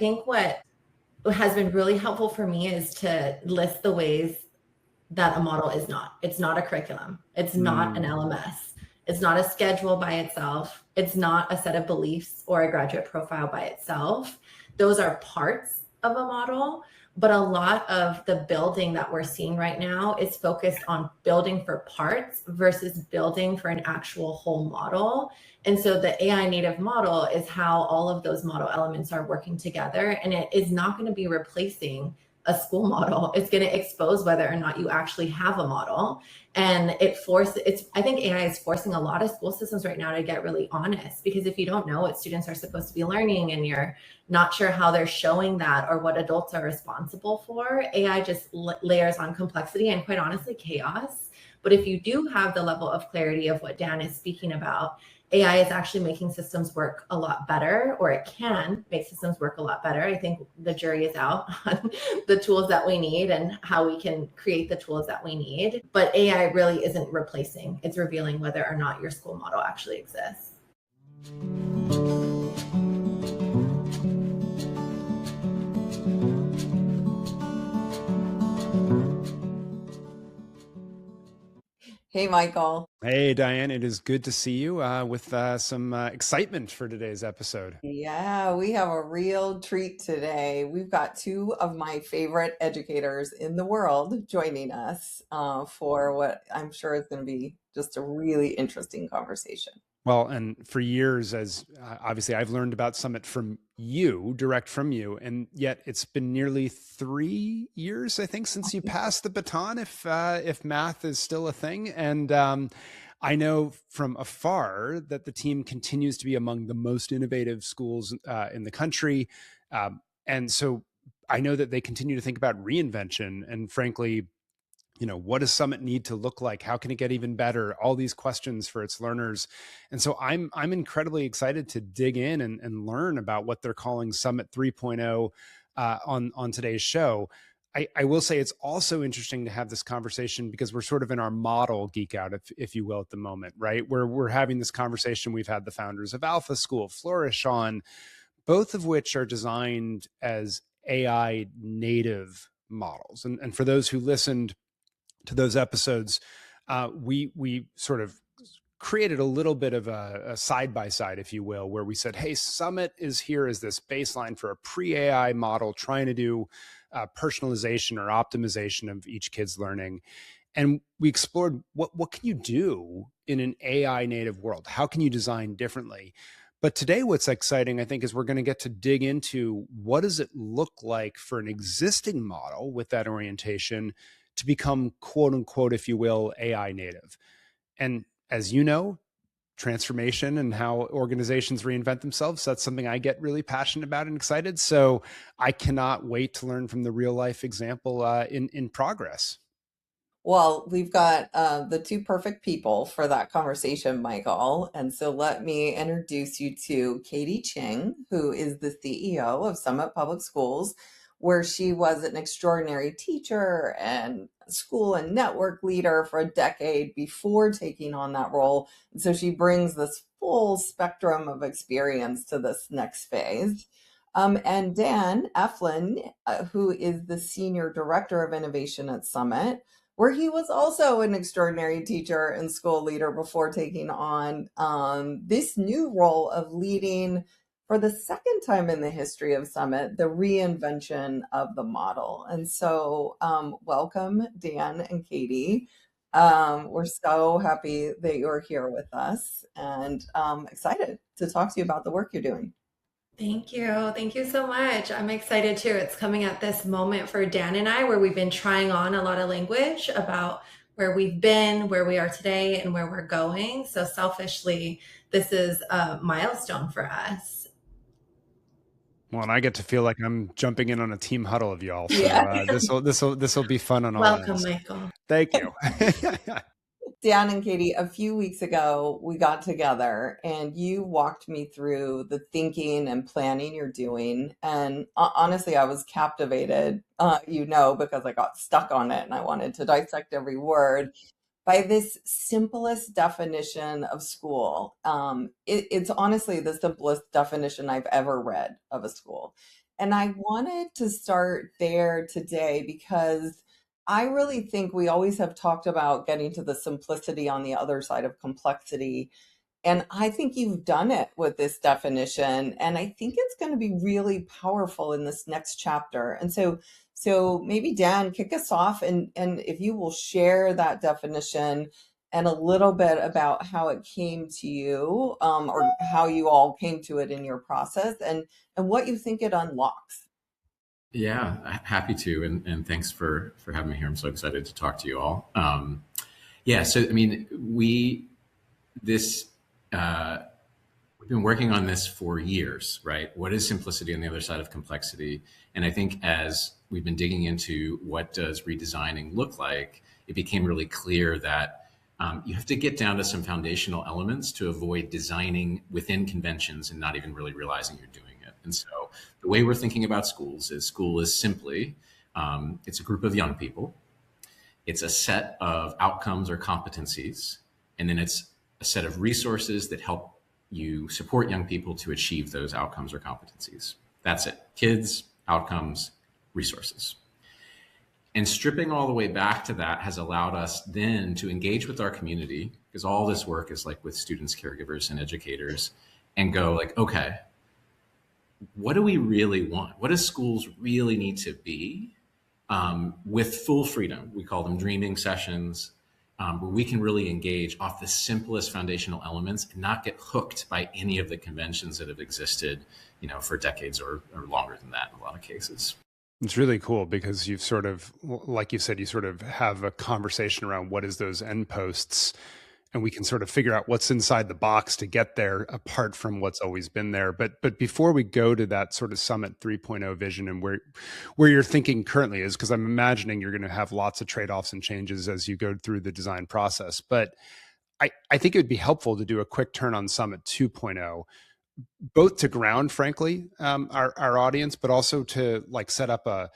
think what has been really helpful for me is to list the ways that a model is not. It's not a curriculum. It's not an LMS. It's not a schedule by itself. It's not a set of beliefs or a graduate profile by itself. Those are parts of a model, but a lot of the building that we're seeing right now is focused on building for parts versus building for an actual whole model. And so the AI native model is how all of those model elements are working together, and it is not going to be replacing a school model. It's going to expose whether or not you actually have a model. And I think AI is forcing a lot of school systems right now to get really honest, because if you don't know what students are supposed to be learning and you're not sure how they're showing that or what adults are responsible for, AI just layers on complexity and, quite honestly, chaos. But if you do have the level of clarity of what Dan is speaking about, AI is actually making systems work a lot better, or it can make systems work a lot better. I think the jury is out on the tools that we need and how we can create the tools that we need. But AI really isn't replacing, it's revealing whether or not your school model actually exists. Hey, Michael. Hey, Diane. It is good to see you with some excitement for today's episode. Yeah, we have a real treat today. We've got two of my favorite educators in the world joining us for what I'm sure is going to be just a really interesting conversation. Well, and for years, as obviously I've learned about Summit from you, direct from you, and yet it's been nearly 3 years, I think, since you passed the baton, if math is still a thing. And I know from afar that the team continues to be among the most innovative schools in the country. And so I know that they continue to think about reinvention and, frankly, what does Summit need to look like? How can it get even better? All these questions for its learners. And so I'm incredibly excited to dig in and learn about what they're calling Summit 3.0 on today's show. I will say it's also interesting to have this conversation because we're sort of in our model geek out, if you will, at the moment, right? Where we're having this conversation. We've had the founders of Alpha School, Flourish, on, both of which are designed as AI native models. And for those who listened to those episodes, we sort of created a little bit of a side-by-side, if you will, where we said, hey, Summit is here as this baseline for a pre-AI model trying to do personalization or optimization of each kid's learning. And we explored what can you do in an AI native world? How can you design differently? But today, what's exciting, I think, is we're going to get to dig into what does it look like for an existing model with that orientation to become, quote unquote, if you will, AI native. And as you know, transformation and how organizations reinvent themselves, that's something I get really passionate about and excited. So I cannot wait to learn from the real life example in progress. Well, we've got the two perfect people for that conversation, Michael. And so let me introduce you to Katie Ching, who is the CEO of Summit Public Schools, where she was an extraordinary teacher and school and network leader for a decade before taking on that role. And so she brings this full spectrum of experience to this next phase. And Dan Eflin, who is the Senior Director of Innovation at Summit, where he was also an extraordinary teacher and school leader before taking on this new role of leading, for the second time in the history of Summit, the reinvention of the model. And so welcome, Dan and Katie. We're so happy that you're here with us and excited to talk to you about the work you're doing. Thank you. Thank you so much. I'm excited too. It's coming at this moment for Dan and I where we've been trying on a lot of language about where we've been, where we are today, and where we're going. So selfishly, this is a milestone for us. Well, and I get to feel like I'm jumping in on a team huddle of y'all. So Yeah. this will be fun on all Welcome, ends. Michael. Thank you. Dan and Katie, a few weeks ago, we got together and you walked me through the thinking and planning you're doing. And honestly, I was captivated, because I got stuck on it and I wanted to dissect every word by this simplest definition of school. It's honestly the simplest definition I've ever read of a school. And I wanted to start there today because I really think we always have talked about getting to the simplicity on the other side of complexity. And I think you've done it with this definition. And I think it's going to be really powerful in this next chapter. And so maybe Dan, kick us off and if you will share that definition and a little bit about how it came to you, or how you all came to it in your process and what you think it unlocks. Yeah, happy to, and thanks for having me here. I'm so excited to talk to you all. Yeah, so I mean, this we've been working on this for years, right? What is simplicity on the other side of complexity? And I think as we've been digging into what does redesigning look like, it became really clear that you have to get down to some foundational elements to avoid designing within conventions and not even really realizing you're doing it. And so the way we're thinking about school is simply, it's a group of young people. It's a set of outcomes or competencies, and then it's a set of resources that help you support young people to achieve those outcomes or competencies. That's it. Kids, outcomes, resources. And stripping all the way back to that has allowed us then to engage with our community, because all this work is like with students, caregivers, and educators, and go like, okay, what do we really want? What do schools really need to be, with full freedom? We call them dreaming sessions, where we can really engage off the simplest foundational elements and not get hooked by any of the conventions that have existed, for decades or longer than that in a lot of cases. It's really cool because you've sort of, like you said, you sort of have a conversation around what is those endposts, and we can sort of figure out what's inside the box to get there apart from what's always been there. But before we go to that sort of Summit 3.0 vision and where you're thinking currently is, because I'm imagining you're going to have lots of trade-offs and changes as you go through the design process. But I think it would be helpful to do a quick turn on Summit 2.0, both to ground, frankly, our audience, but also to like set up a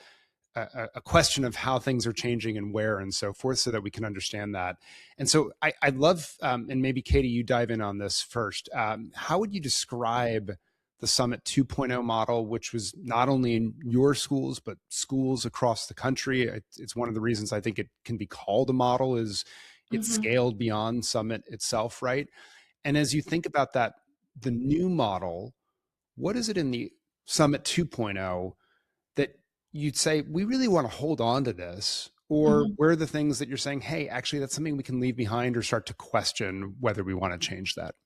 question of how things are changing and where and so forth, so that we can understand that. And so I'd love, and maybe Katie, you dive in on this first. How would you describe the Summit 2.0 model, which was not only in your schools, but schools across the country? It's one of the reasons I think it can be called a model is it's scaled beyond Summit itself, right? And as you think about that, the new model, what is it in the Summit 2.0 that you'd say, we really want to hold on to this? Or where are the things that you're saying, hey, actually, that's something we can leave behind or start to question whether we want to change that?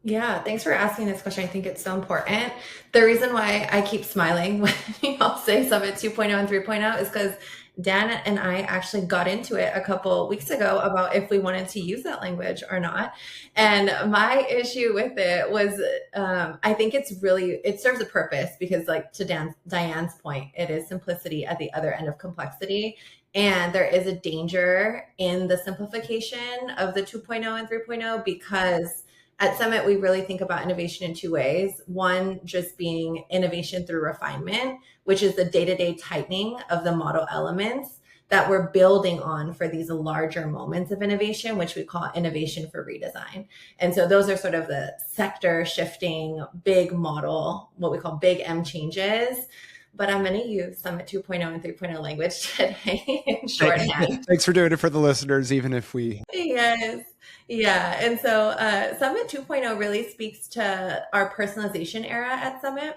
Yeah, thanks for asking this question. I think it's so important. The reason why I keep smiling when you all say Summit 2.0 and 3.0 is because Dan and I actually got into it a couple weeks ago about if we wanted to use that language or not. And my issue with it was, I think it serves a purpose because, like to Diane's point, it is simplicity at the other end of complexity. And there is a danger in the simplification of the 2.0 and 3.0 because at Summit, we really think about innovation in two ways. One, just being innovation through refinement, which is the day-to-day tightening of the model elements that we're building on for these larger moments of innovation, which we call innovation for redesign. And so those are sort of the sector shifting, big model, what we call big M changes. But I'm going to use Summit 2.0 and 3.0 language today in shorthand. Thanks for doing it for the listeners, even if we... Yes. Yeah. And so Summit 2.0 really speaks to our personalization era at Summit,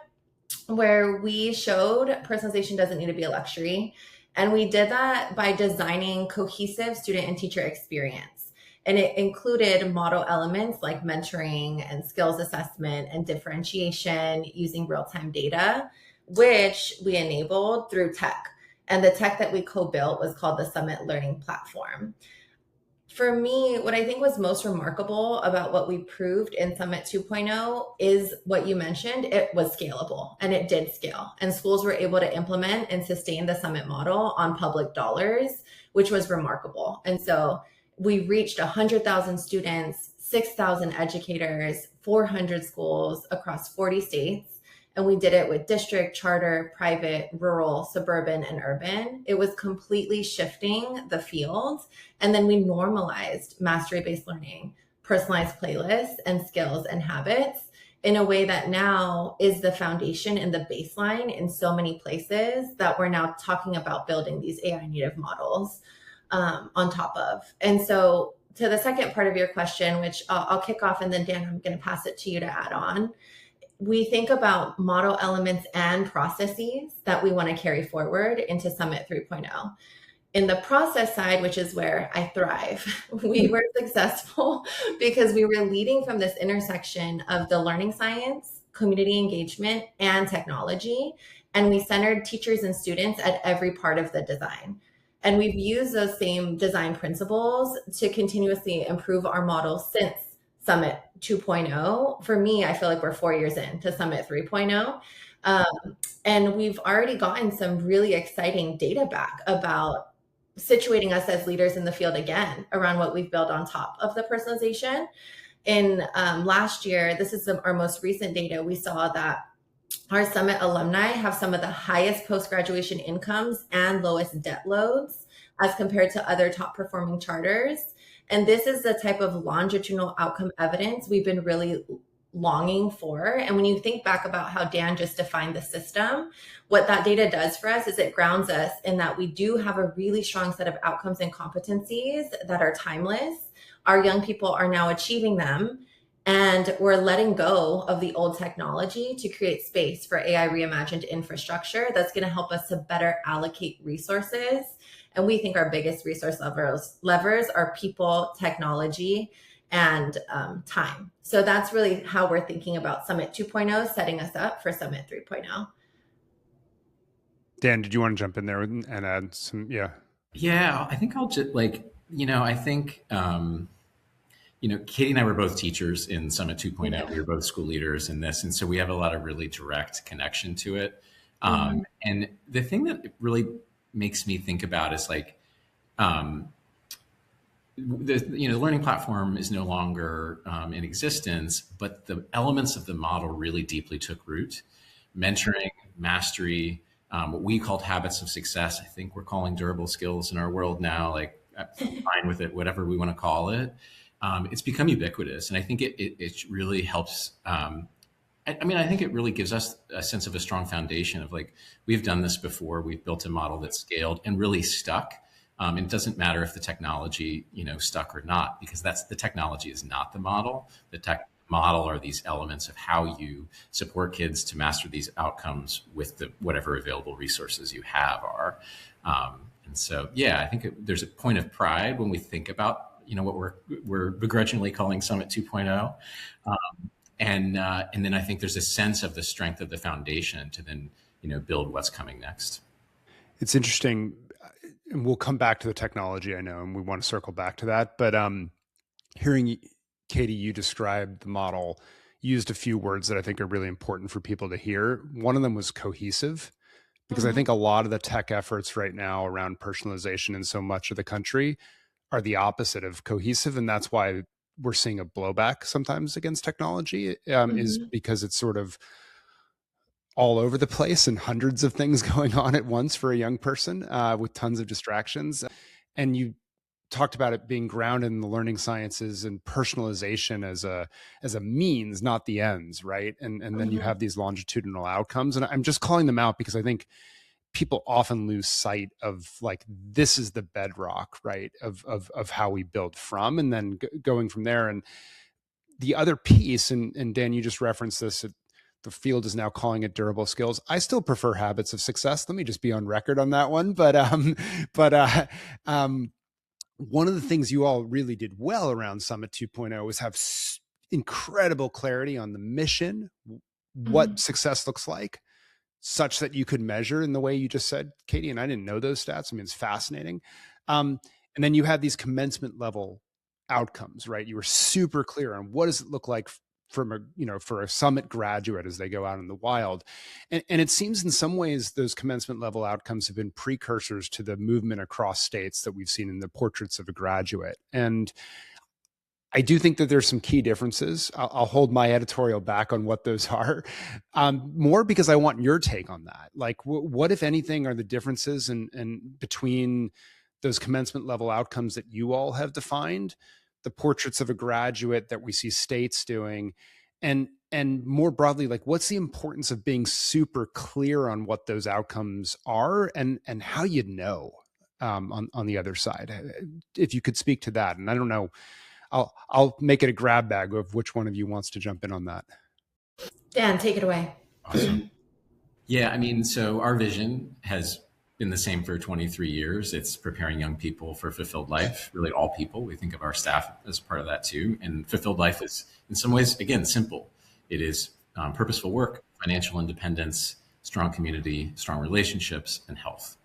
where we showed personalization doesn't need to be a luxury. And we did that by designing cohesive student and teacher experience. And it included model elements like mentoring and skills assessment and differentiation using real-time data, which we enabled through tech. And the tech that we co-built was called the Summit Learning Platform. For me, what I think was most remarkable about what we proved in Summit 2.0 is what you mentioned. It was scalable, and it did scale. And schools were able to implement and sustain the Summit model on public dollars, which was remarkable. And so we reached 100,000 students, 6,000 educators, 400 schools across 40 states. And we did it with district, charter, private, rural, suburban, and urban. It was completely shifting the field. And then we normalized mastery-based learning, personalized playlists, and skills and habits. in a way that now is the foundation and the baseline in so many places that we're now talking about building these AI native models on top of. And so to the second part of your question, which I'll kick off, and then Dan, I'm going to pass it to you to add on. We think about model elements and processes that we want to carry forward into Summit 3.0. In the process side, which is where I thrive, we were successful because we were leading from this intersection of the learning science, community engagement, and technology. And we centered teachers and students at every part of the design. And we've used those same design principles to continuously improve our model since Summit 2.0. For me, I feel like we're 4 years into Summit 3.0. And we've already gotten some really exciting data back about situating us as leaders in the field again around what we've built on top of the personalization. In last year, this is our most recent data, we saw that our Summit alumni have some of the highest post-graduation incomes and lowest debt loads as compared to other top performing charters. And this is the type of longitudinal outcome evidence we've been really longing for. And when you think back about how Dan just defined the system, what that data does for us is it grounds us in that we do have a really strong set of outcomes and competencies that are timeless. Our young people are now achieving them, and we're letting go of the old technology to create space for AI reimagined infrastructure that's going to help us to better allocate resources. And we think our biggest resource levers are people, technology, and time. So that's really how we're thinking about Summit 2.0, setting us up for Summit 3.0. Dan, did you want to jump in there and add some? Yeah. Yeah, I think I'll just I think, Katie and I were both teachers in Summit 2.0. Yeah. We were both school leaders in this. And so we have a lot of really direct connection to it. And the thing that really makes me think about is the learning platform is no longer in existence, but the elements of the model really deeply took root. Mentoring, mastery, what we called habits of success, I think we're calling durable skills in our world now, fine with it, whatever we want to call it. It's become ubiquitous. And I think it really helps. I think it really gives us a sense of a strong foundation of we've done this before. We've built a model that scaled and really stuck. It doesn't matter if the technology, stuck or not, because the technology is not the model. The tech model are these elements of how you support kids to master these outcomes with whatever available resources you have are. And so, I think there's a point of pride when we think about, what we're begrudgingly calling Summit 2.0. And then I think there's a sense of the strength of the foundation to then, build what's coming next. It's interesting. And we'll come back to the technology, I know, and we want to circle back to that. But hearing Katie, you describe the model, used a few words that I think are really important for people to hear. One of them was cohesive, because I think a lot of the tech efforts right now around personalization in so much of the country are the opposite of cohesive. And that's why we're seeing a blowback sometimes against technology, is because it's sort of all over the place and hundreds of things going on at once for a young person with tons of distractions. And you talked about it being grounded in the learning sciences and personalization as a means, not the ends, right? And then you have these longitudinal outcomes. And I'm just calling them out because I think people often lose sight of this is the bedrock, right? Of how we build from, and then going from there. And the other piece, and Dan, you just referenced this, the field is now calling it durable skills. I still prefer habits of success. Let me just be on record on that one. But one of the things you all really did well around Summit 2.0 was have incredible clarity on the mission, what success looks like, such that you could measure in the way you just said, Katie, and I didn't know those stats. I mean, it's fascinating. And then you had these commencement level outcomes, right? You were super clear on what does it look like for a Summit graduate as they go out in the wild. And it seems in some ways those commencement level outcomes have been precursors to the movement across states that we've seen in the portraits of a graduate. And I do think that there's some key differences. I'll hold my editorial back on what those are, more because I want your take on that. What, if anything, are the differences in between those commencement level outcomes that you all have defined, the portraits of a graduate that we see states doing, and and more broadly, like what's the importance of being super clear on what those outcomes are and how you know on the other side, if you could speak to that. And I don't know, I'll make it a grab bag of which one of you wants to jump in on that. Dan, take it away. Awesome. Yeah, I mean, so our vision has been the same for 23 years. It's preparing young people for fulfilled life, really all people. We think of our staff as part of that too. And fulfilled life is, in some ways, again, simple. It is purposeful work, financial independence, strong community, strong relationships, and health.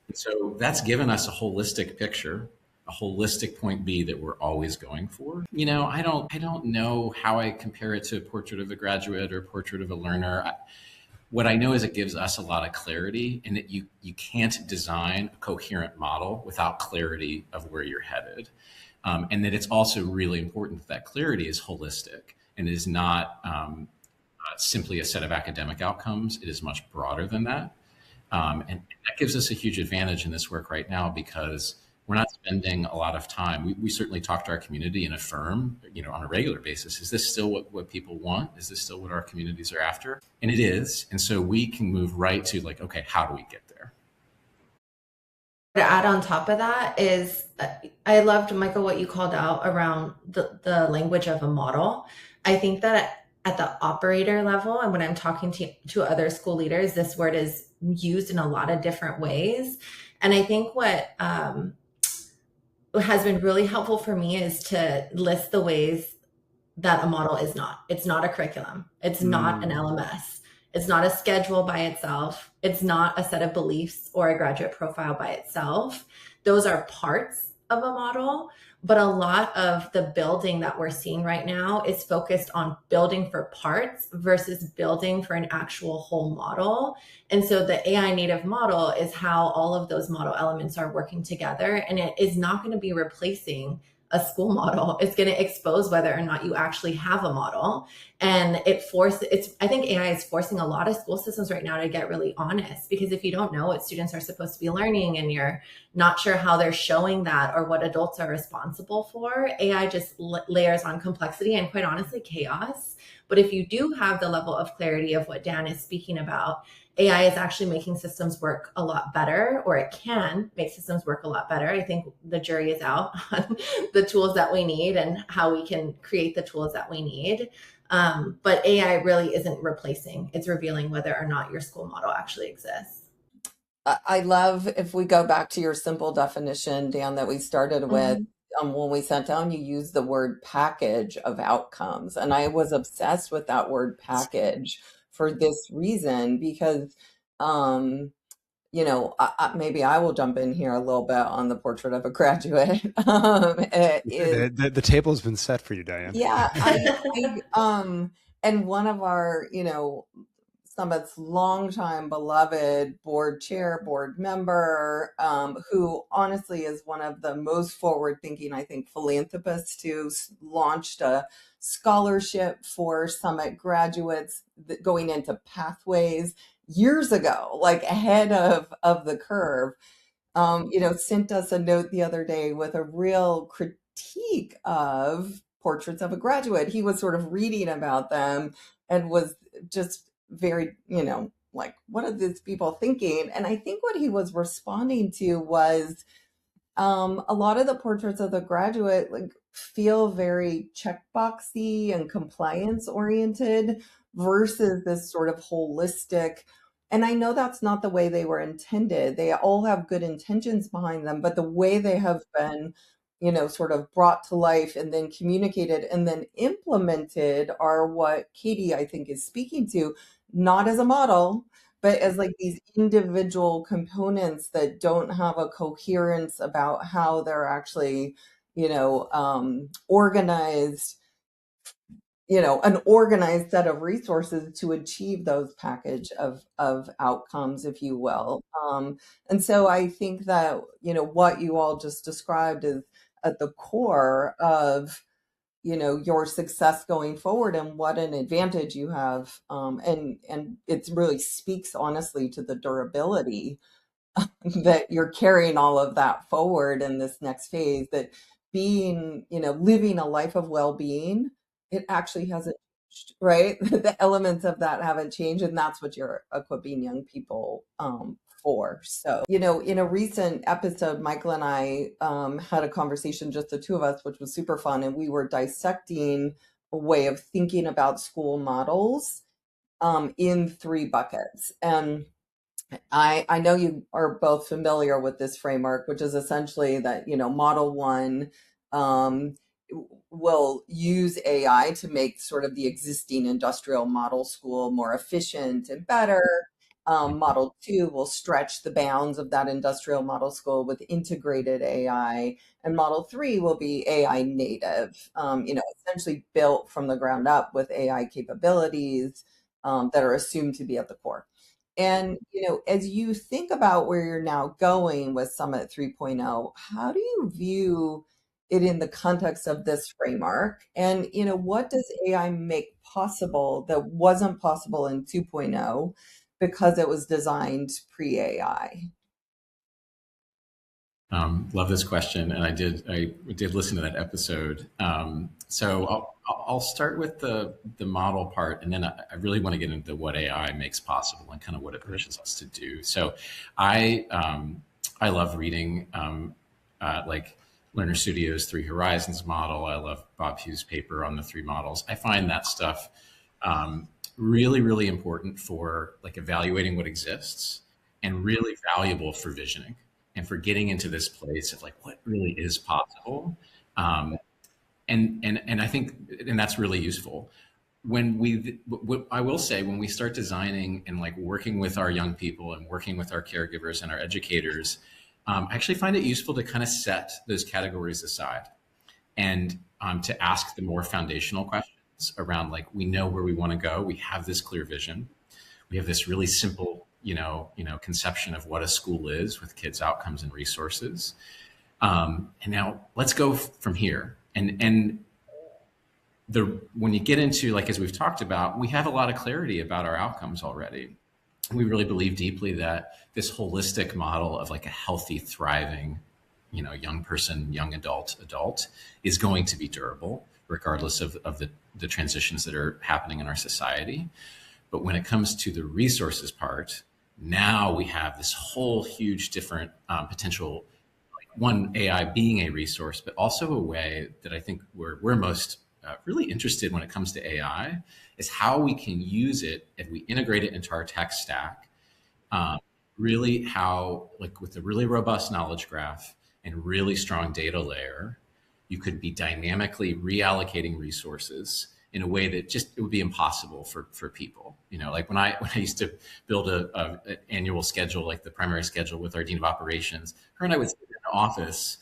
And so that's given us a holistic picture, a holistic point B that we're always going for. You know, I don't know how I compare it to Portrait of a Graduate or Portrait of a Learner. What I know is it gives us a lot of clarity, and that you can't design a coherent model without clarity of where you're headed. And that it's also really important that clarity is holistic and is not simply a set of academic outcomes. It is much broader than that. And that gives us a huge advantage in this work right now, because we're not spending a lot of time. We certainly talk to our community and affirm, you know, on a regular basis, is this still what people want? Is this still what our communities are after? And it is. And so we can move right to like, okay, how do we get there? To add on top of that is, I loved, Michael, what you called out around the language of a model. I think that at the operator level, and when I'm talking to other school leaders, this word is used in a lot of different ways. And I think what has been really helpful for me is to list the ways that a model is not. It's not a curriculum. It's not an LMS. It's not a schedule by itself. It's not a set of beliefs or a graduate profile by itself. Those are parts of a model, but a lot of the building that we're seeing right now is focused on building for parts versus building for an actual whole model. And so the AI native model is how all of those model elements are working together, and it is not going to be replacing a school model. It's going to expose whether or not you actually have a model. And I think AI is forcing a lot of school systems right now to get really honest, because if you don't know what students are supposed to be learning and you're not sure how they're showing that or what adults are responsible for, AI just layers on complexity and, quite honestly, chaos. But if you do have the level of clarity of what Dan is speaking about, AI is actually making systems work a lot better, or it can make systems work a lot better. I think the jury is out on the tools that we need and how we can create the tools that we need. But AI really isn't replacing, it's revealing whether or not your school model actually exists. I love, if we go back to your simple definition, Dan, that we started with, when we sat down, you used the word package of outcomes. And I was obsessed with that word package for this reason, because, you know, maybe I will jump in here a little bit on the Portrait of a Graduate. The table has been set for you, Diane. Yeah. And one of our, you know, Summit's longtime beloved board chair, board member, who honestly is one of the most forward-thinking, I think, philanthropists, who launched a scholarship for Summit graduates going into pathways years ago, like ahead of the curve. You know, sent us a note the other day with a real critique of Portraits of a Graduate. He was sort of reading about them and was just very, you know, like, what are these people thinking? And I think what he was responding to was a lot of the Portraits of the Graduate like feel very checkboxy and compliance oriented versus this sort of holistic. And I know that's not the way they were intended. They all have good intentions behind them, but the way they have been, you know, sort of brought to life and then communicated and then implemented are what Katie, I think, is speaking to, not as a model, but as like these individual components that don't have a coherence about how they're actually, you know, organized, you know, an organized set of resources to achieve those package of outcomes, if you will. And so I think that, you know, what you all just described is at the core of, you know, your success going forward and what an advantage you have. And it really speaks honestly to the durability that you're carrying all of that forward in this next phase, that being, you know, living a life of well-being, it actually hasn't changed, right? The elements of that haven't changed, and that's what you're equipping young people for. So, in a recent episode, Michael and I had a conversation, just the two of us, which was super fun, and we were dissecting a way of thinking about school models in three buckets. And I know you are both familiar with this framework, which is essentially that, model one um, will use AI to make sort of the existing industrial model school more efficient and better. Model two will stretch the bounds of that industrial model school with integrated AI. And model three will be AI native, essentially built from the ground up with AI capabilities that are assumed to be at the core. And, as you think about where you're now going with Summit 3.0, how do you view it in the context of this framework? And, what does AI make possible that wasn't possible in 2.0 because it was designed pre-AI? Love this question, and I did listen to that episode. So I'll start with the model part, and then I really want to get into what AI makes possible and kind of what it pushes us to do. So I love reading like Learner Studio's Three Horizons model. I love Bob Hughes' paper on the three models. I find that stuff really, really important for like evaluating what exists, and really valuable for visioning and for getting into this place of like what really is possible. And I think, and that's really useful. What I will say, when we start designing and like working with our young people and working with our caregivers and our educators, I actually find it useful to kind of set those categories aside and to ask the more foundational questions around like, we know where we want to go. We have this clear vision. We have this really simple, conception of what a school is with kids' outcomes and resources. And now let's go from here. And when you get into, like, as we've talked about, we have a lot of clarity about our outcomes already. We really believe deeply that this holistic model of like a healthy, thriving, young person, young adult is going to be durable, regardless of the transitions that are happening in our society. But when it comes to the resources part, now we have this whole huge different potential, like one, AI being a resource, but also a way that I think we're most really interested when it comes to AI is how we can use it if we integrate it into our tech stack. Really how, like with a really robust knowledge graph and really strong data layer, you could be dynamically reallocating resources in a way that just it would be impossible for people. Like when I used to build an annual schedule, like the primary schedule with our dean of operations, her and I would sit in an office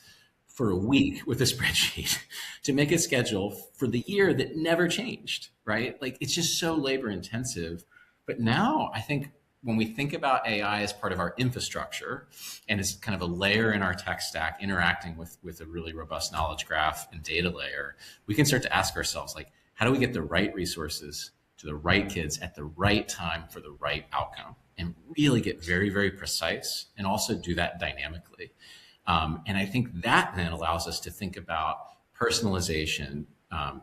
for a week with a spreadsheet to make a schedule for the year that never changed, right? Like it's just so labor intensive. But now I think when we think about AI as part of our infrastructure and as kind of a layer in our tech stack interacting with a really robust knowledge graph and data layer, we can start to ask ourselves, like, how do we get the right resources to the right kids at the right time for the right outcome, and really get very, very precise and also do that dynamically. And I think that then allows us to think about personalization,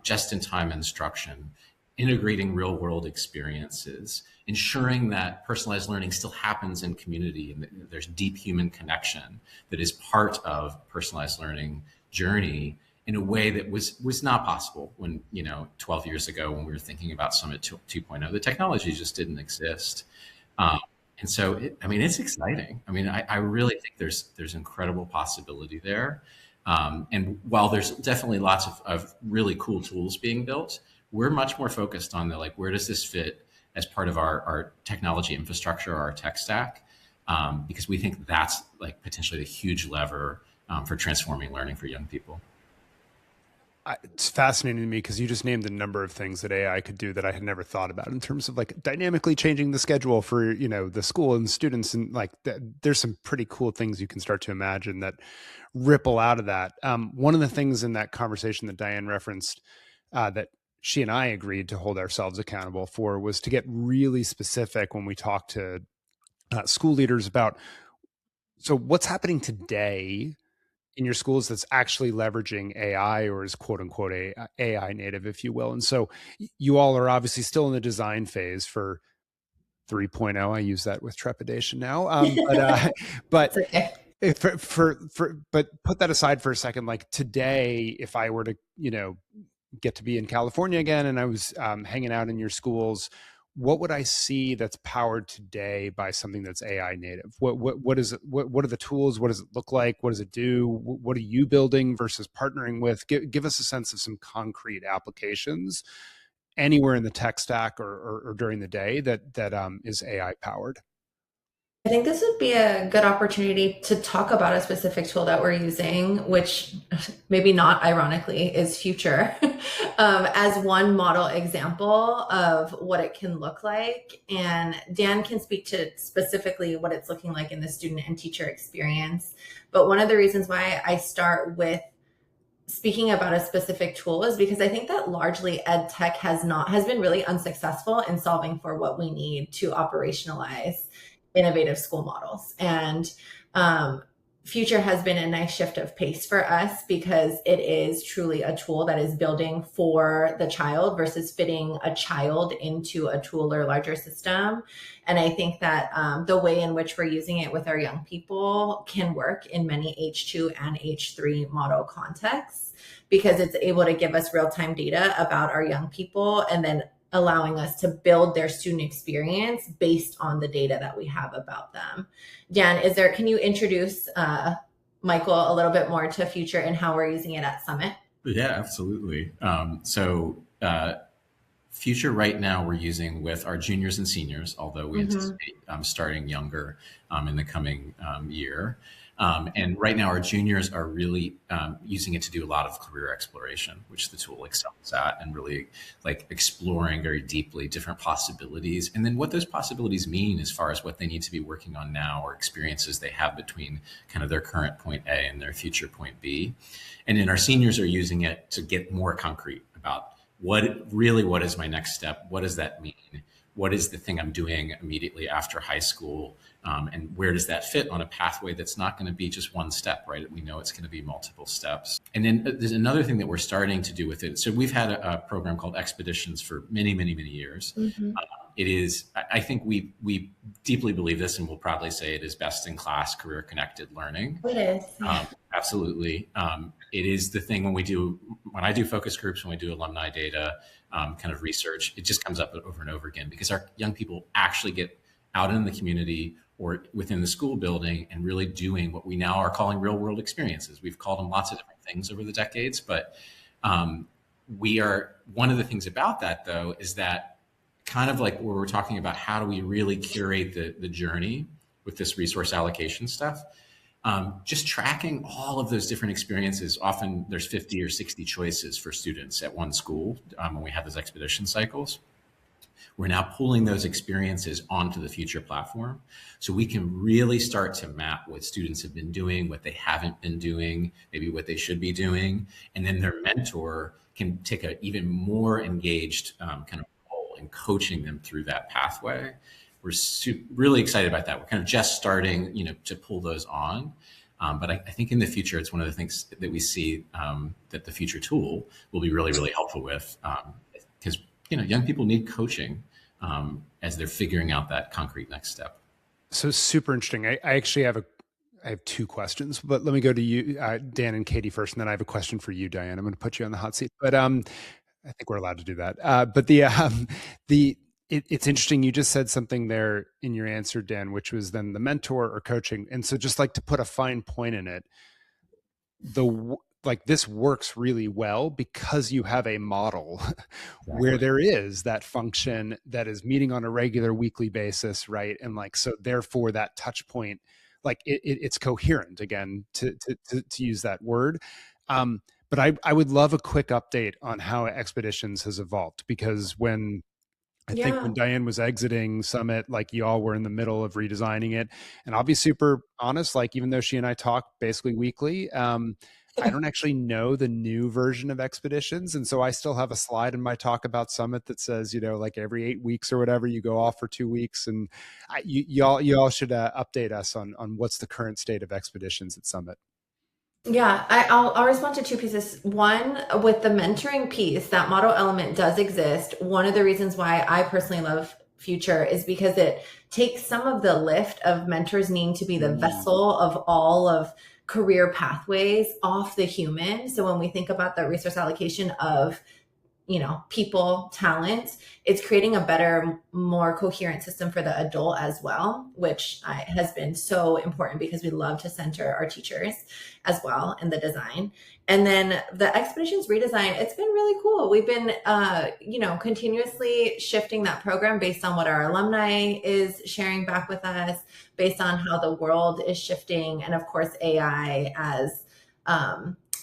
just-in-time instruction, integrating real-world experiences, ensuring that personalized learning still happens in community and that there's deep human connection that is part of personalized learning journey in a way that was not possible when, 12 years ago when we were thinking about Summit 2.0. The technology just didn't exist. And so, it's exciting. I really think there's incredible possibility there. And while there's definitely lots of really cool tools being built, we're much more focused on where does this fit as part of our technology infrastructure, our tech stack, because we think that's like potentially a huge lever for transforming learning for young people. It's fascinating to me because you just named a number of things that AI could do that I had never thought about in terms of like dynamically changing the schedule for, the school and students. And like there's some pretty cool things you can start to imagine that ripple out of that. One of the things in that conversation that Diane referenced that she and I agreed to hold ourselves accountable for was to get really specific when we talk to school leaders about, so what's happening today in your schools that's actually leveraging AI or is quote unquote AI native, if you will. And so you all are obviously still in the design phase for 3.0. I use that with trepidation now. But It's okay. but put that aside for a second. Like today, if I were to, get to be in California again and I was hanging out in your schools, what would I see that's powered today by something that's AI native? What is it? What are the tools? What does it look like? What does it do? What are you building versus partnering with? Give us a sense of some concrete applications anywhere in the tech stack or during the day that is AI powered. I think this would be a good opportunity to talk about a specific tool that we're using, which maybe not ironically is Future, as one model example of what it can look like. And Dan can speak to specifically what it's looking like in the student and teacher experience. But one of the reasons why I start with speaking about a specific tool is because I think that largely ed tech has been really unsuccessful in solving for what we need to operationalize innovative school models. And Future has been a nice shift of pace for us because it is truly a tool that is building for the child versus fitting a child into a tool or larger system. And I think that the way in which we're using it with our young people can work in many H2 and H3 model contexts because it's able to give us real-time data about our young people and then allowing us to build their student experience based on the data that we have about them. Dan, can you introduce Michael a little bit more to Future and how we're using it at Summit? Yeah, absolutely. Future right now we're using with our juniors and seniors, although we anticipate starting younger in the coming year. And right now our juniors are really using it to do a lot of career exploration, which the tool excels at, and really like exploring very deeply different possibilities. And then what those possibilities mean as far as what they need to be working on now or experiences they have between kind of their current point A and their future point B. And then our seniors are using it to get more concrete about what is my next step? What does that mean? What is the thing I'm doing immediately after high school? And where does that fit on a pathway that's not going to be just one step, right? We know it's going to be multiple steps. And then there's another thing that we're starting to do with it. So we've had a program called Expeditions for many, many, many years. It is, I think we deeply believe this, and we'll probably say it is best in class career connected learning. It is. Absolutely. It is the thing when I do focus groups, when we do alumni data, kind of research, it just comes up over and over again because our young people actually get out in the community or within the school building and really doing what we now are calling real world experiences. We've called them lots of different things over the decades, but one of the things about that though, is that kind of like where we're talking about how do we really curate the journey with this resource allocation stuff, just tracking all of those different experiences. Often there's 50 or 60 choices for students at one school when we have those expedition cycles. We're now pulling those experiences onto the Future platform so we can really start to map what students have been doing, what they haven't been doing, maybe what they should be doing. And then their mentor can take an even more engaged kind of role in coaching them through that pathway. We're really excited about that. We're kind of just starting, to pull those on. But I think in the future, it's one of the things that we see that the Future tool will be really, really helpful with because young people need coaching as they're figuring out that concrete next step. So super interesting. I actually have two questions, but let me go to you, Dan and Katie first, and then I have a question for you, Diane. I'm going to put you on the hot seat, but I think we're allowed to do that. But it's interesting. You just said something there in your answer, Dan, which was then the mentor or coaching. And so just like to put a fine point in it, this works really well because you have a model where there is that function that is meeting on a regular weekly basis, right? And so therefore that touch point, it's coherent, again, to use that word. But I would love a quick update on how Expeditions has evolved, because I think when Diane was exiting Summit, you all were in the middle of redesigning it. And I'll be super honest, even though she and I talk basically weekly, I don't actually know the new version of Expeditions. And so I still have a slide in my talk about Summit that says, every 8 weeks or whatever, you go off for 2 weeks. And you all should update us on what's the current state of Expeditions at Summit. Yeah, I'll respond to two pieces. One, with the mentoring piece, that model element does exist. One of the reasons why I personally love Future is because it takes some of the lift of mentors needing to be the vessel of all of career pathways off the human. So when we think about the resource allocation of people, talent, it's creating a better, more coherent system for the adult as well, which has been so important because we love to center our teachers as well in the design. And then the expeditions redesign, it's been really cool. We've been continuously shifting that program based on what our alumni is sharing back with us, based on how the world is shifting, and of course AI as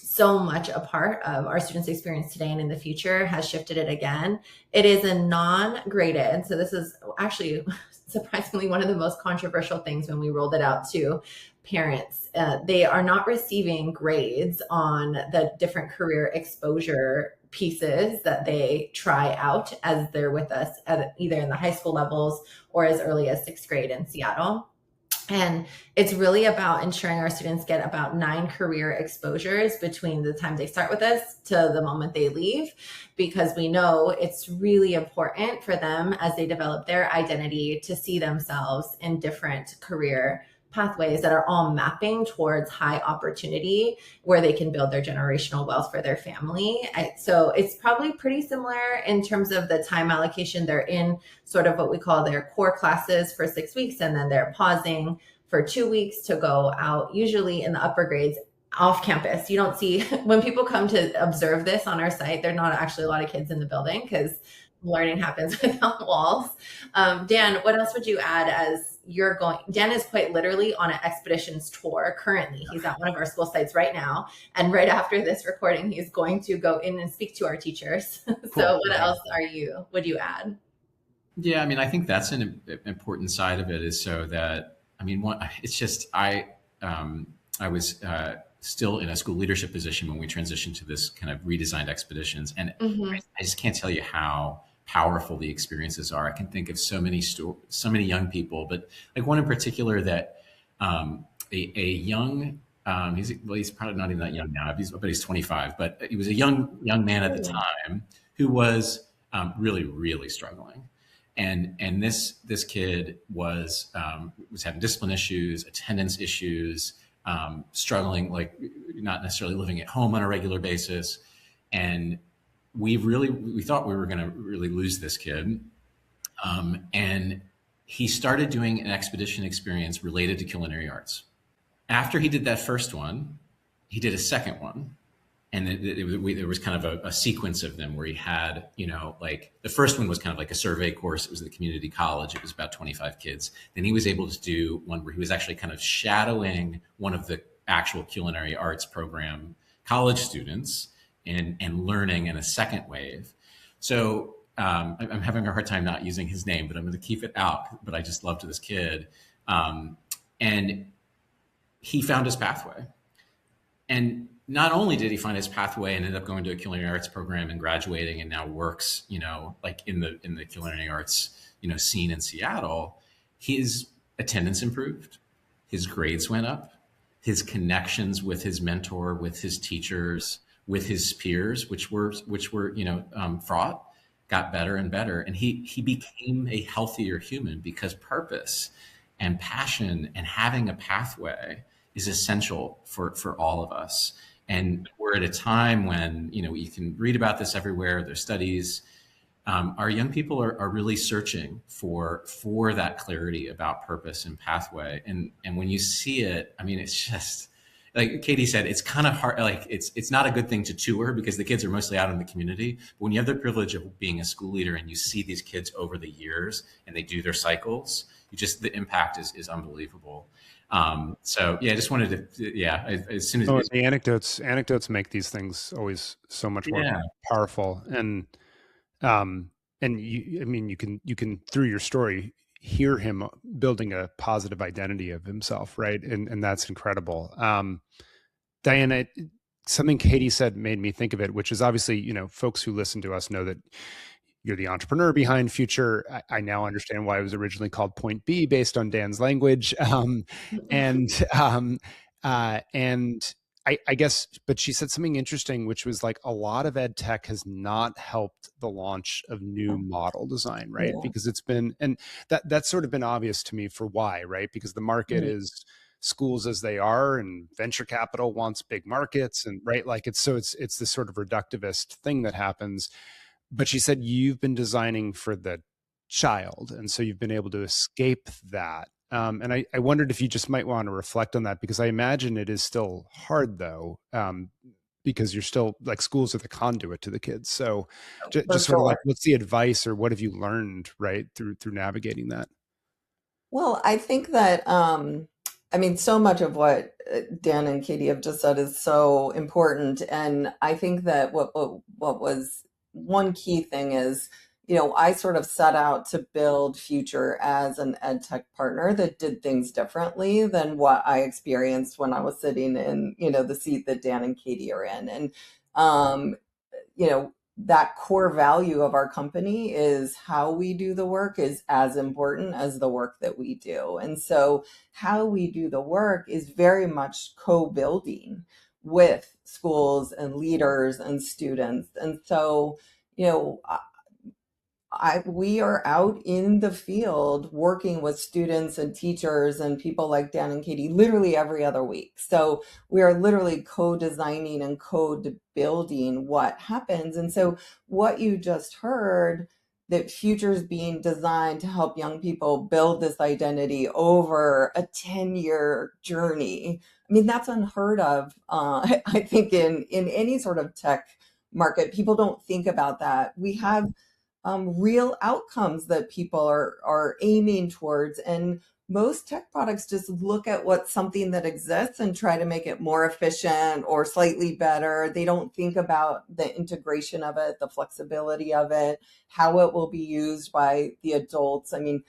so much a part of our students' experience today and in the future has shifted it again. It is a non-graded, so this is actually surprisingly one of the most controversial things when we rolled it out to parents. They are not receiving grades on the different career exposure pieces that they try out as they're with us at either in the high school levels or as early as 6th grade in Seattle. And it's really about ensuring our students get about 9 career exposures between the time they start with us to the moment they leave, because we know it's really important for them as they develop their identity to see themselves in different career pathways that are all mapping towards high opportunity where they can build their generational wealth for their family. So it's probably pretty similar in terms of the time allocation. They're in sort of what we call their core classes for 6 weeks, and then they're pausing for 2 weeks to go out, usually in the upper grades, off campus. You don't see, when people come to observe this on our site, there are not actually a lot of kids in the building because learning happens without walls. Dan, what else would you add as you're going? Dan is quite literally on an expeditions tour currently. He's at one of our school sites right now. And right after this recording, he's going to go in and speak to our teachers. So Cool. what else would you add? Yeah, I mean, I think that's an important side of it is so that, I mean, it's just, I was still in a school leadership position when we transitioned to this kind of redesigned expeditions. And I just can't tell you how powerful the experiences are. I can think of so many young people, but like one in particular that a young, he's probably not even that young now, but he's 25, but he was a young man at the time who was really, really struggling. And this kid was having discipline issues, attendance issues, struggling, like not necessarily living at home on a regular basis. And we thought we were going to really lose this kid. And he started doing an expedition experience related to culinary arts. After he did that first one, he did a second one. And there was kind of a sequence of them where he had, like the first one was kind of like a survey course. It was at the community college. It was about 25 kids. Then he was able to do one where he was actually kind of shadowing one of the actual culinary arts program college students and learning in a second wave. So I'm having a hard time not using his name, but I'm going to keep it out. But I just loved this kid. And he found his pathway. And not only did he find his pathway and end up going to a culinary arts program and graduating and now works, like in the culinary arts, scene in Seattle, his attendance improved, his grades went up, his connections with his mentor, with his teachers, with his peers, which were fraught, got better and better. And he became a healthier human because purpose and passion and having a pathway is essential for all of us. And we're at a time when, you can read about this everywhere. There's studies. Our young people are really searching for that clarity about purpose and pathway. And when you see it, I mean, it's just like Katie said, it's kind of hard. Like it's not a good thing to tour because the kids are mostly out in the community. But when you have the privilege of being a school leader and you see these kids over the years and they do their cycles, the impact is unbelievable. So yeah, I just wanted to, as soon as the anecdotes make these things always so much more powerful. And you can through your story hear him building a positive identity of himself, right? And that's incredible. Diana, something Katie said made me think of it, which is obviously, folks who listen to us know that you're the entrepreneur behind Future. I now understand why it was originally called Point B based on Dan's language. And I guess, but she said something interesting, which was like a lot of ed tech has not helped the launch of new model design, right? Yeah. Because it's been, and that's sort of been obvious to me for why, right? Because the market is schools as they are, and venture capital wants big markets, and right, like it's this sort of reductivist thing that happens. But she said you've been designing for the child, and so you've been able to escape that. And I wondered if you just might want to reflect on that, because I imagine it is still hard though, because you're still like schools are the conduit to the kids. So For just sort of like, sure. what's the advice, or what have you learned, right, through navigating that? Well, I think that, I mean, so much of what Dan and Katie have just said is so important. And I think that what was one key thing is, I sort of set out to build Future as an ed tech partner that did things differently than what I experienced when I was sitting in, the seat that Dan and Katie are in. And, um, that core value of our company is how we do the work is as important as the work that we do. And so how we do the work is very much co-building with schools and leaders and students. And so, you know, we are out in the field working with students and teachers and people like Dan and Katie literally every other week. So we are literally co-designing and co-building what happens. And so what you just heard, that Future's being designed to help young people build this identity over a 10-year journey. I mean, that's unheard of. I think in any sort of tech market, people don't think about that. We have real outcomes that people are aiming towards. And most tech products just look at what's something that exists and try to make it more efficient or slightly better. They don't think about the integration of it, the flexibility of it, how it will be used by the adults. I mean,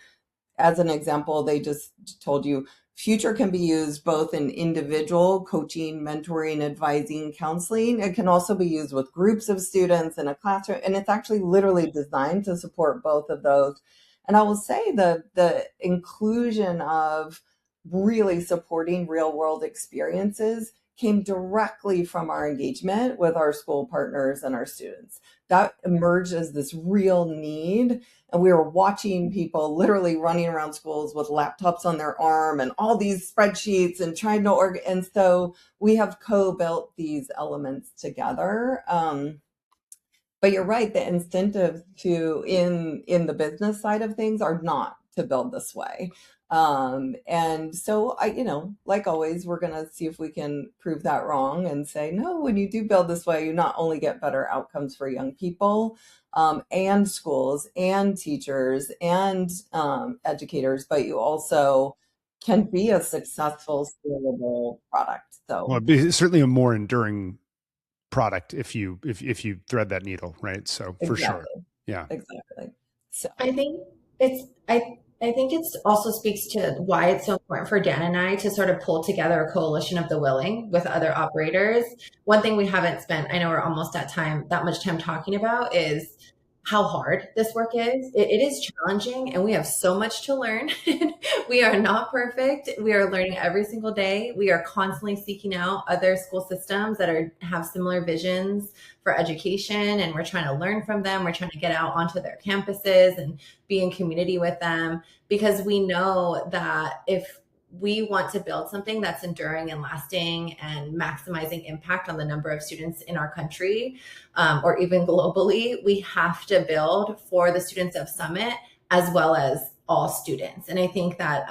as an example, they just told you Future can be used both in individual coaching, mentoring, advising, counseling. It can also be used with groups of students in a classroom, and it's actually literally designed to support both of those. And I will say the inclusion of really supporting real world experiences came directly from our engagement with our school partners and our students. That emerged as this real need. And we were watching people literally running around schools with laptops on their arm and all these spreadsheets and trying to and so we have co-built these elements together. But you're right, the incentives to in the business side of things are not to build this way. And so like always, we're going to see if we can prove that wrong and say, no, when you do build this way, you not only get better outcomes for young people, and schools and teachers and educators, but you also can be a successful, scalable product. So, Well, it'd be certainly a more enduring product if you thread that needle, right? So for sure. exactly, Yeah. exactly. So, I think it's I think it also speaks to why it's so important for Dan and I to sort of pull together a coalition of the willing with other operators. One thing we haven't spent, I know we're almost at that much time talking about, is how hard this work is. It is challenging, and we have so much to learn. We are not perfect. We are learning every single day. We are constantly seeking out other school systems that have similar visions for education, and we're trying to learn from them. We're trying to get out onto their campuses and be in community with them, because we know that if we want to build something that's enduring and lasting and maximizing impact on the number of students in our country, or even globally, we have to build for the students of Summit as well as all students. And I think that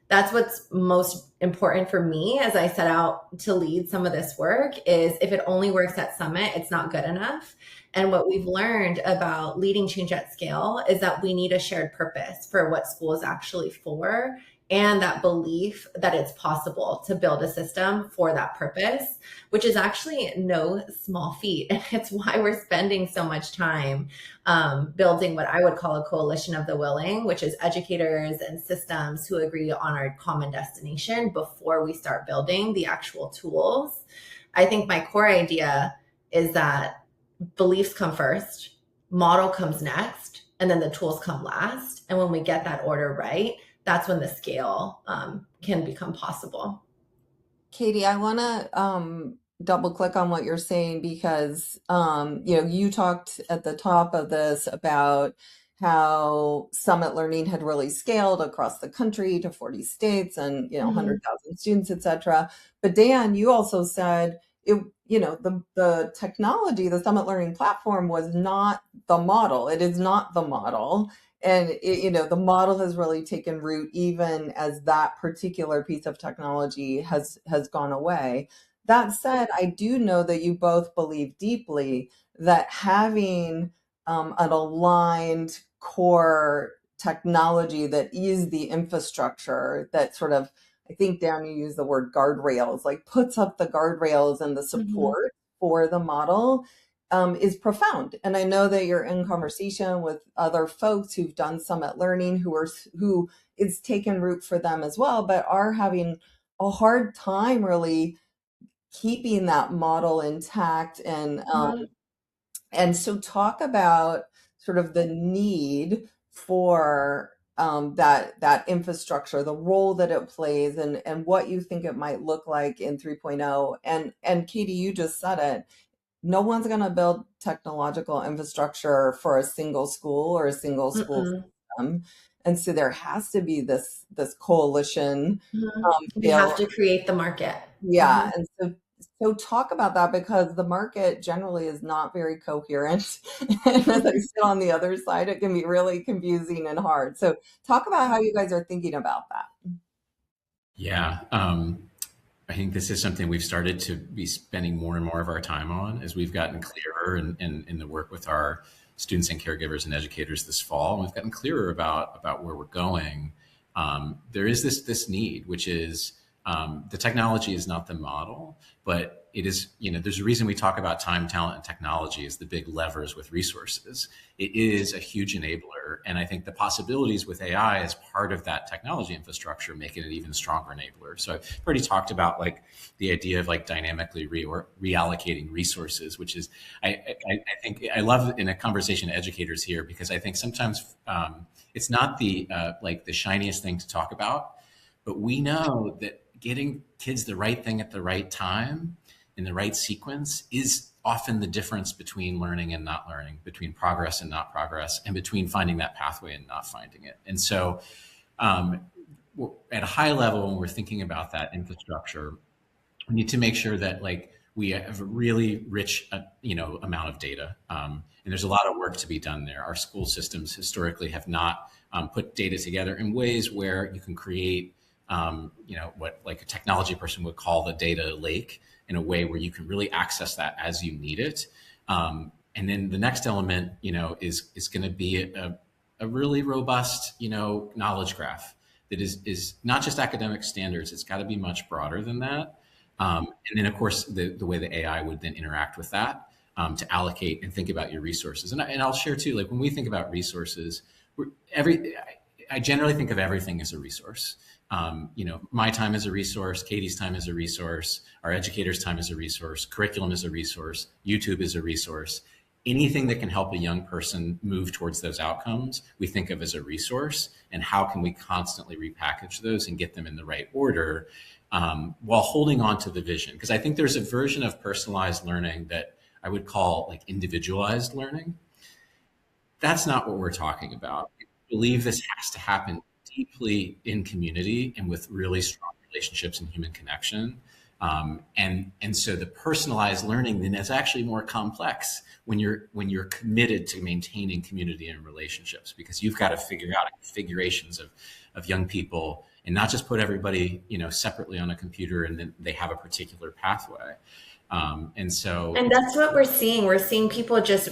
that's what's most important for me as I set out to lead some of this work, is if it only works at Summit, it's not good enough. And what we've learned about leading change at scale is that we need a shared purpose for what school is actually for, and that belief that it's possible to build a system for that purpose, which is actually no small feat. And it's why we're spending so much time building what I would call a coalition of the willing, which is educators and systems who agree on our common destination before we start building the actual tools. I think my core idea is that beliefs come first, model comes next, and then the tools come last. And when we get that order right, that's when the scale can become possible. Katie, I want to double click on what you're saying because you talked at the top of this about how Summit Learning had really scaled across the country to 40 states and 100,000 students, etc. But Dan, you also said the technology, the Summit Learning platform was not the model. It is not the model. And the model has really taken root even as that particular piece of technology has gone away. That said, I do know that you both believe deeply that having an aligned core technology that is the infrastructure that sort of, I think, Dan, you use the word guardrails, like puts up the guardrails and the support for the model is profound. And I know that you're in conversation with other folks who've done Summit Learning who it's taken root for them as well, but are having a hard time really keeping that model intact. And so talk about sort of the need for that infrastructure, the role that it plays, and what you think it might look like in 3.0. And Katie, you just said it. No one's going to build technological infrastructure for a single school or a single school system. And so there has to be this coalition. We have to create the market. Yeah. And so talk about that, because the market generally is not very coherent. And as I sit on the other side, it can be really confusing and hard. So talk about how you guys are thinking about that. Yeah. I think this is something we've started to be spending more and more of our time on as we've gotten clearer in the work with our students and caregivers and educators this fall. And we've gotten clearer about where we're going. There is this need, which is the technology is not the model, but it is, there's a reason we talk about time, talent, and technology as the big levers with resources. It is a huge enabler. And I think the possibilities with AI as part of that technology infrastructure make it an even stronger enabler. So I've already talked about like the idea of like dynamically reallocating resources, which is, I think I love in a conversation to educators here, because I think sometimes it's not the like the shiniest thing to talk about, but we know that getting kids the right thing at the right time in the right sequence is often the difference between learning and not learning, between progress and not progress, and between finding that pathway and not finding it. And so at a high level, when we're thinking about that infrastructure, we need to make sure that like we have a really rich amount of data. And there's a lot of work to be done there. Our school systems historically have not put data together in ways where you can create what like a technology person would call the data lake, in a way where you can really access that as you need it. And then the next element, is going to be a really robust, knowledge graph that is not just academic standards. It's got to be much broader than that. And then of course, the way the AI would then interact with that to allocate and think about your resources. And I'll share too, like when we think about resources, I generally think of everything as a resource. My time is a resource, Katie's time is a resource, our educators' time is a resource, curriculum is a resource, YouTube is a resource. Anything that can help a young person move towards those outcomes, we think of as a resource, and how can we constantly repackage those and get them in the right order while holding on to the vision. Because I think there's a version of personalized learning that I would call like individualized learning. That's not what we're talking about. I believe this has to happen deeply in community and with really strong relationships and human connection. And so the personalized learning then is actually more complex when you're committed to maintaining community and relationships, because you've got to figure out configurations of young people and not just put everybody, separately on a computer and then they have a particular pathway. And that's what we're seeing. We're seeing people just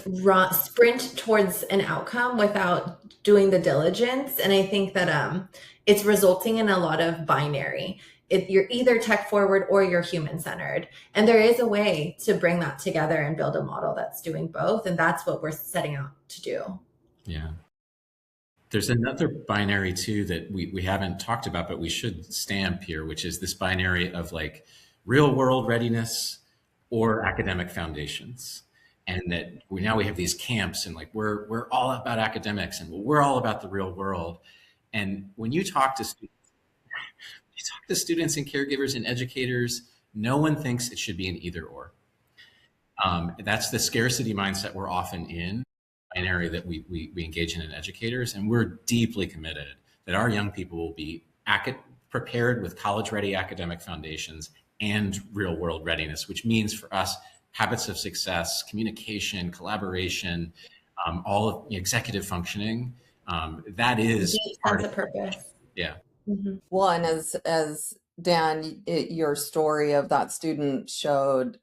sprint towards an outcome without doing the diligence. And I think that it's resulting in a lot of binary. You're either tech forward or you're human centered. And there is a way to bring that together and build a model that's doing both. And that's what we're setting out to do. Yeah. There's another binary too that we haven't talked about, but we should stamp here, which is this binary of like real world readiness or academic foundations. And that we have these camps and like we're all about academics and we're all about the real world. And when you talk to students and caregivers and educators No one thinks it should be an either or. That's the scarcity mindset we're often in, an area that we engage in educators, and we're deeply committed that our young people will be prepared with college-ready academic foundations and real-world readiness, which means for us, habits of success, communication, collaboration, all of executive functioning. That is part sense of purpose. Yeah. Mm-hmm. Well, and as Dan, your story of that student showed,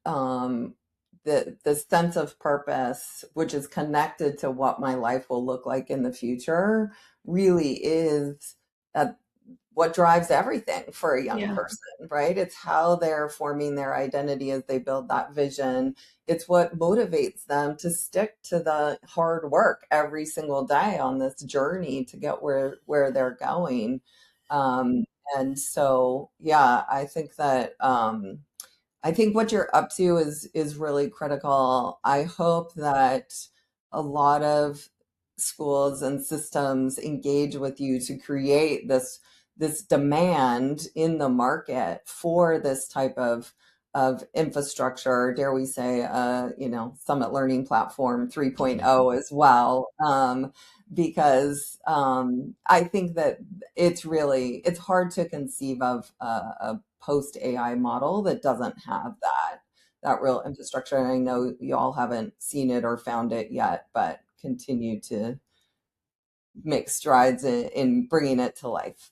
the sense of purpose, which is connected to what my life will look like in the future, really is what drives everything for a young person, right? It's how they're forming their identity as they build that vision. It's what motivates them to stick to the hard work every single day on this journey to get where they're going. And so, yeah, I think that, I think what you're up to is really critical. I hope that a lot of schools and systems engage with you to create this demand in the market for this type of infrastructure, dare we say, Summit Learning Platform 3.0 as well. Because I think that it's hard to conceive of a post AI model that doesn't have that real infrastructure. And I know you all haven't seen it or found it yet, but continue to make strides in bringing it to life.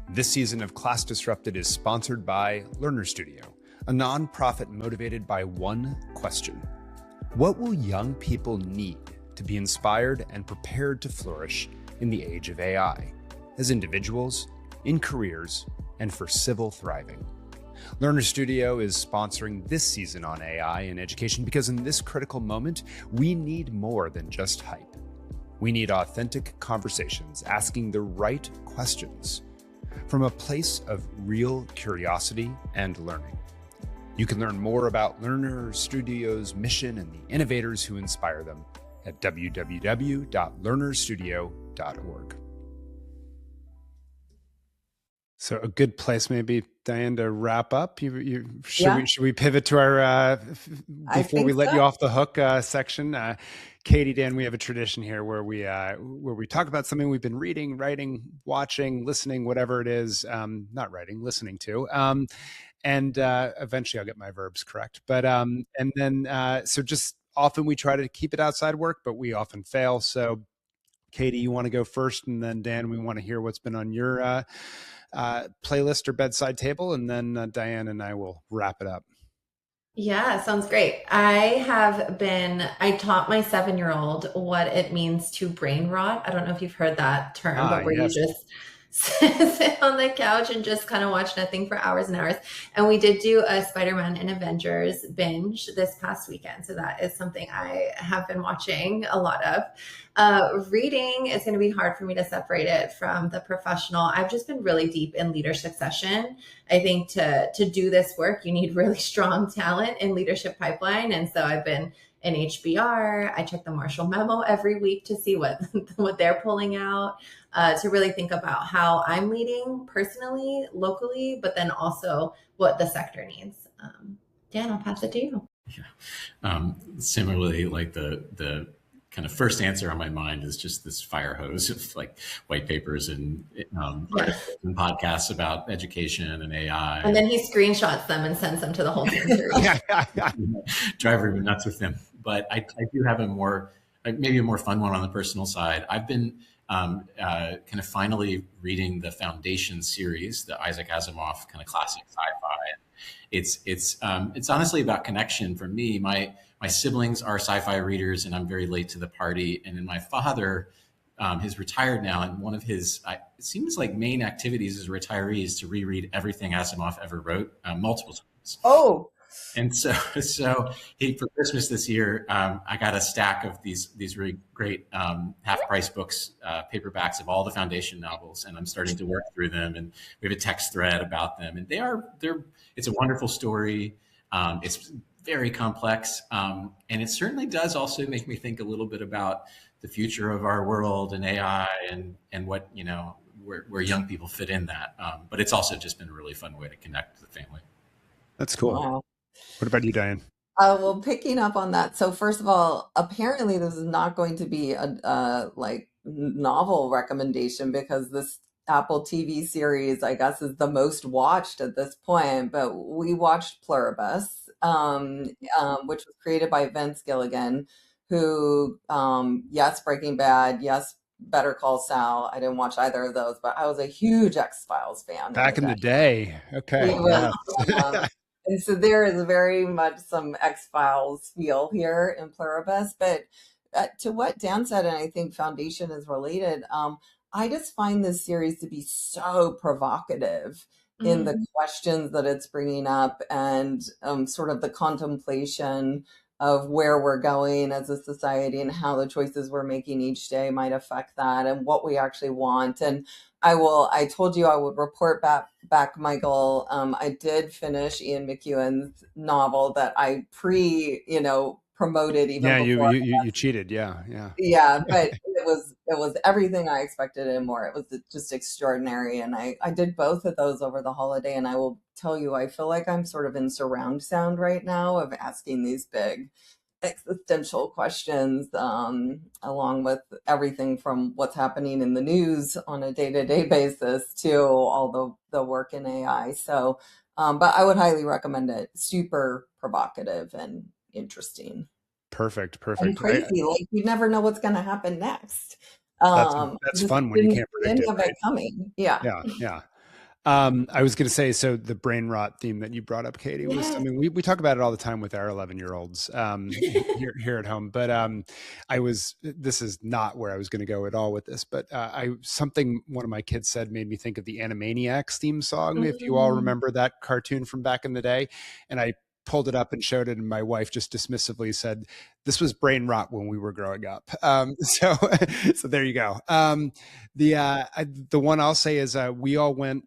This season of Class Disrupted is sponsored by Learner Studio, a nonprofit motivated by one question: what will young people need to be inspired and prepared to flourish in the age of AI, as individuals, in careers, and for civil thriving? Learner Studio is sponsoring this season on AI in education because in this critical moment, we need more than just hype. We need authentic conversations asking the right questions from a place of real curiosity and learning. You can learn more about Learner Studio's mission and the innovators who inspire them at www.learnerstudio.org. So a good place, maybe, Diane, to wrap up. Should we pivot to our before we let you off the hook section? Katie, Dan, we have a tradition here where we talk about something we've been reading, writing, watching, listening, whatever it is. Not writing, listening to. And eventually I'll get my verbs correct. But and then so just often we try to keep it outside work, but we often fail. So Katie, you want to go first, and then Dan, we want to hear what's been on your playlist or bedside table, and then Diane and I will wrap it up. Yeah, sounds great. I taught my 7-year-old what it means to brain rot. I don't know if you've heard that term, but where you just sit on the couch and just kind of watch nothing for hours and hours. And we did do a Spider-Man and Avengers binge this past weekend. So that is something I have been watching a lot of. Reading is going to be hard for me to separate it from the professional. I've just been really deep in leadership succession. I think to do this work, you need really strong talent in leadership pipeline. And so I've been in HBR. I check the Marshall Memo every week to see what they're pulling out, to really think about how I'm leading personally, locally, but then also what the sector needs. Dan, I'll pass it to you. Yeah. Similarly, like the kind of first answer on my mind is just this fire hose of like white papers and podcasts about education and AI. And then he screenshots them and sends them to the whole team. Drive everyone nuts with them. But I do have maybe a more fun one on the personal side. I've been kind of finally reading the Foundation series, the Isaac Asimov kind of classic sci-fi. It's honestly about connection for me. My siblings are sci-fi readers, and I'm very late to the party. And then my father is retired now, and one of his it seems like main activities as a retiree is to reread everything Asimov ever wrote multiple times. Oh. And so he, for Christmas this year, I got a stack of these really great half-price books, paperbacks of all the Foundation novels, and I'm starting to work through them. And we have a text thread about them, and it's a wonderful story. It's very complex, and it certainly does also make me think a little bit about the future of our world and AI and what where young people fit in that. But it's also just been a really fun way to connect with the family. That's cool. Wow. What about you, Diane? Well, picking up on that. So first of all, apparently this is not going to be a like novel recommendation because this Apple TV series, I guess, is the most watched at this point. But we watched Pluribus, which was created by Vince Gilligan, who, yes, Breaking Bad, yes, Better Call Saul. I didn't watch either of those, but I was a huge X-Files fan in Back the in day. the day. Okay. He was, Yes. and so there is very much some X-Files feel here in Pluribus. But to what Dan said, and I think Foundation is related, I just find this series to be so provocative in the questions that it's bringing up and sort of the contemplation of where we're going as a society and how the choices we're making each day might affect that and what we actually want. And I told you I would report back, Michael. I did finish Ian McEwan's novel that I promoted even Yeah, before. you cheated. Yeah, yeah. Yeah, but it was everything I expected and more. It was just extraordinary. And I did both of those over the holiday. And I will tell you, I feel like I'm sort of in surround sound right now of asking these big existential questions, along with everything from what's happening in the news on a day-to-day basis to all the work in AI. So, but I would highly recommend it. Super provocative and interesting. Perfect. And crazy. Like you never know what's going to happen next. That's Just fun when you can't predict any it, of right? it coming. Yeah. Yeah, yeah. I was going to say, so the brain rot theme that you brought up, Katie, was, I mean, we talk about it all the time with our 11-year-olds here at home, but this is not where I was going to go at all with this, but one of my kids said made me think of the Animaniacs theme song, if you all remember that cartoon from back in the day. And I pulled it up and showed it, and my wife just dismissively said, this was brain rot when we were growing up. So there you go. The one I'll say is we all went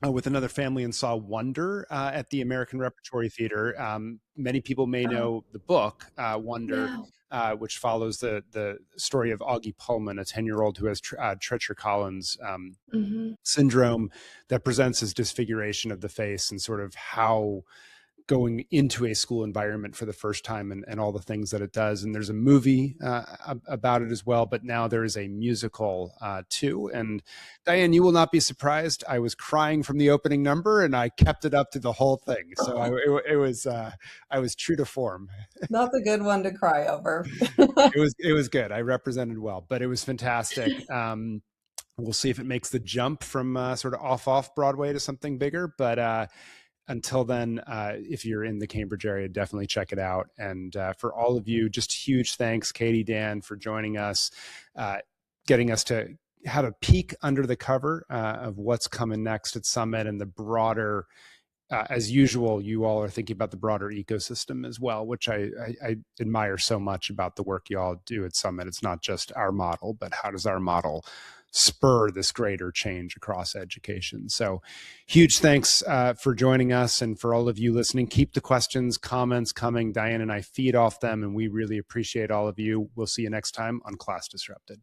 with another family and saw Wonder at the American Repertory Theater. Many people may know the book Wonder, which follows the story of Augie Pullman, a 10-year-old who has Treacher Collins syndrome that presents as disfiguration of the face and sort of how going into a school environment for the first time and all the things that it does. And there's a movie about it as well, but now there is a musical too. And Diane, you will not be surprised. I was crying from the opening number and I kept it up to the whole thing. So I was true to form. That's a good one to cry over. It was good. I represented well, but it was fantastic. We'll see if it makes the jump from sort of off Broadway to something bigger, but until then, if you're in the Cambridge area, definitely check it out. And for all of you, just huge thanks, Katie, Dan, for joining us, getting us to have a peek under the cover of what's coming next at Summit and the broader, as usual, you all are thinking about the broader ecosystem as well, which I admire so much about the work you all do at Summit. It's not just our model, but how does our model spur this greater change across education? So huge thanks for joining us, and for all of you listening. Keep the questions, comments coming. Diane and I feed off them, and we really appreciate all of you. We'll see you next time on Class Disrupted.